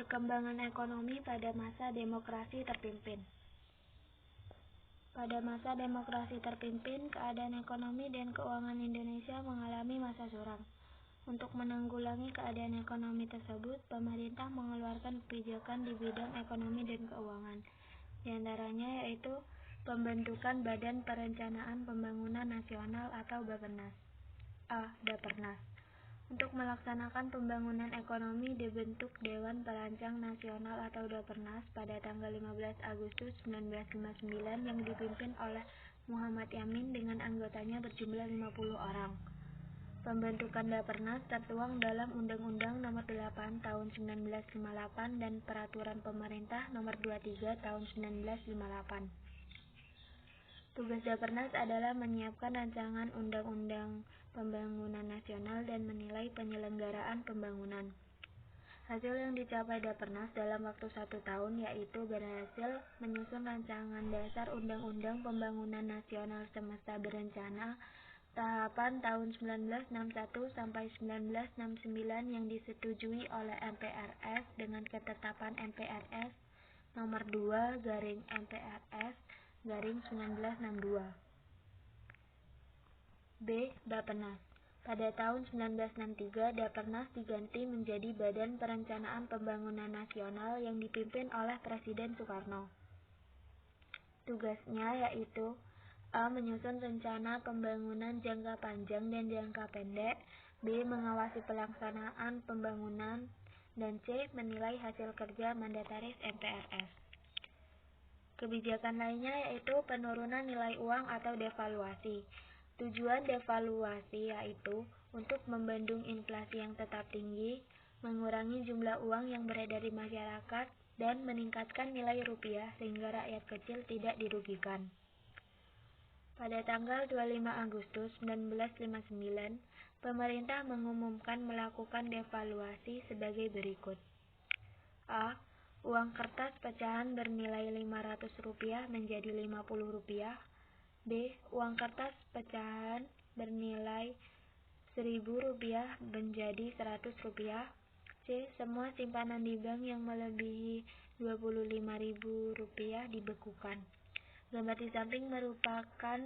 Perkembangan ekonomi pada masa demokrasi terpimpin. Pada masa demokrasi terpimpin, keadaan ekonomi dan keuangan Indonesia mengalami masa suram. Untuk menanggulangi keadaan ekonomi tersebut, pemerintah mengeluarkan kebijakan di bidang ekonomi dan keuangan. Di antaranya yaitu pembentukan Badan Perencanaan Pembangunan Nasional atau Bappenas. Dapernas. Untuk melaksanakan pembangunan ekonomi dibentuk Dewan Perancang Nasional atau Dapernas pada tanggal 15 Agustus 1959 yang dipimpin oleh Muhammad Yamin dengan anggotanya berjumlah 50 orang. Pembentukan Dapernas tertuang dalam Undang-Undang Nomor 8 Tahun 1958 dan Peraturan Pemerintah Nomor 23 Tahun 1958. Tugas Dapernas adalah menyiapkan rancangan undang-undang pembangunan nasional dan menilai penyelenggaraan pembangunan. Hasil yang dicapai Dapernas dalam waktu 1 tahun yaitu berhasil menyusun rancangan dasar Undang-Undang Pembangunan Nasional Semesta Berencana tahapan tahun 1961 sampai 1969 yang disetujui oleh MPRS dengan ketetapan MPRS Nomor 2/MPRS/1962. B. Bappenas. Pada tahun 1963, Dapernas diganti menjadi Badan Perencanaan Pembangunan Nasional yang dipimpin oleh Presiden Soekarno. Tugasnya yaitu A. Menyusun rencana pembangunan jangka panjang dan jangka pendek, B. Mengawasi pelaksanaan pembangunan, dan C. Menilai hasil kerja mandataris MPRS. Kebijakan lainnya yaitu penurunan nilai uang atau devaluasi. Tujuan devaluasi yaitu untuk membendung inflasi yang tetap tinggi, mengurangi jumlah uang yang beredar di masyarakat, dan meningkatkan nilai rupiah sehingga rakyat kecil tidak dirugikan. Pada tanggal 25 Agustus 1959, pemerintah mengumumkan melakukan devaluasi sebagai berikut. A. Uang kertas pecahan bernilai Rp500 menjadi Rp50. B. Uang kertas pecahan bernilai Rp1.000 menjadi Rp100. C. Semua simpanan di bank yang melebihi Rp25.000 dibekukan. Gambar di samping merupakan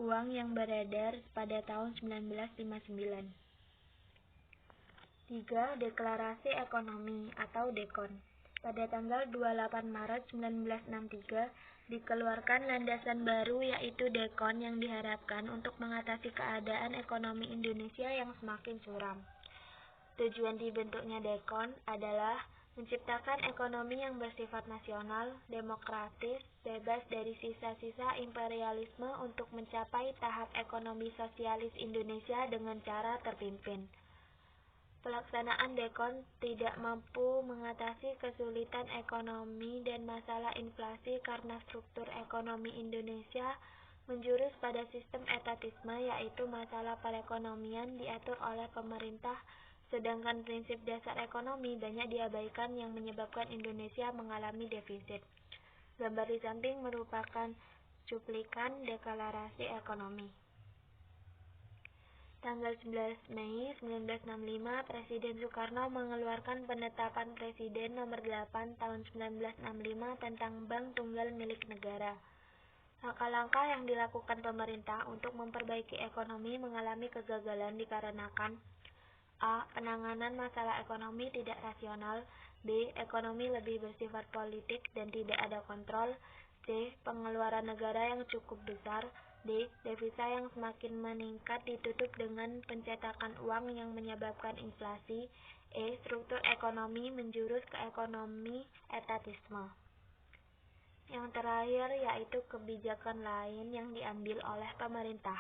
uang yang beredar pada tahun 1959. 3. Deklarasi Ekonomi atau DEKON. Pada tanggal 28 Maret 1963 dikeluarkan landasan baru yaitu DEKON yang diharapkan untuk mengatasi keadaan ekonomi Indonesia yang semakin suram. Tujuan dibentuknya DEKON adalah menciptakan ekonomi yang bersifat nasional, demokratis, bebas dari sisa-sisa imperialisme untuk mencapai tahap ekonomi sosialis Indonesia dengan cara terpimpin. Pelaksanaan DEKON tidak mampu mengatasi kesulitan ekonomi dan masalah inflasi karena struktur ekonomi Indonesia menjurus pada sistem etatisme, yaitu masalah perekonomian diatur oleh pemerintah, sedangkan prinsip dasar ekonomi banyak diabaikan yang menyebabkan Indonesia mengalami defisit. Gambar di samping merupakan cuplikan deklarasi ekonomi. Tanggal 11 Mei 1965, Presiden Soekarno mengeluarkan Penetapan Presiden Nomor 8 Tahun 1965 tentang Bank Tunggal Milik Negara. Langkah-langkah yang dilakukan pemerintah untuk memperbaiki ekonomi mengalami kegagalan dikarenakan A. Penanganan masalah ekonomi tidak rasional. B. Ekonomi lebih bersifat politik dan tidak ada kontrol. C. Pengeluaran negara yang cukup besar. D. Devisa yang semakin meningkat ditutup dengan pencetakan uang yang menyebabkan inflasi. E. Struktur ekonomi menjurus ke ekonomi etatisme. Yang terakhir yaitu kebijakan lain yang diambil oleh pemerintah.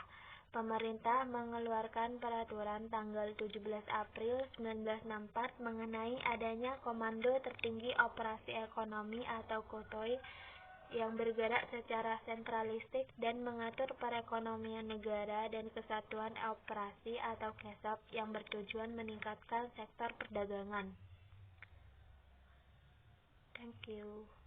Pemerintah mengeluarkan peraturan tanggal 17 April 1964 mengenai adanya Komando Tertinggi Operasi Ekonomi atau KOTOI yang bergerak secara sentralistik dan mengatur perekonomian negara dan kesatuan operasi atau KESOP yang bertujuan meningkatkan sektor perdagangan. Thank you.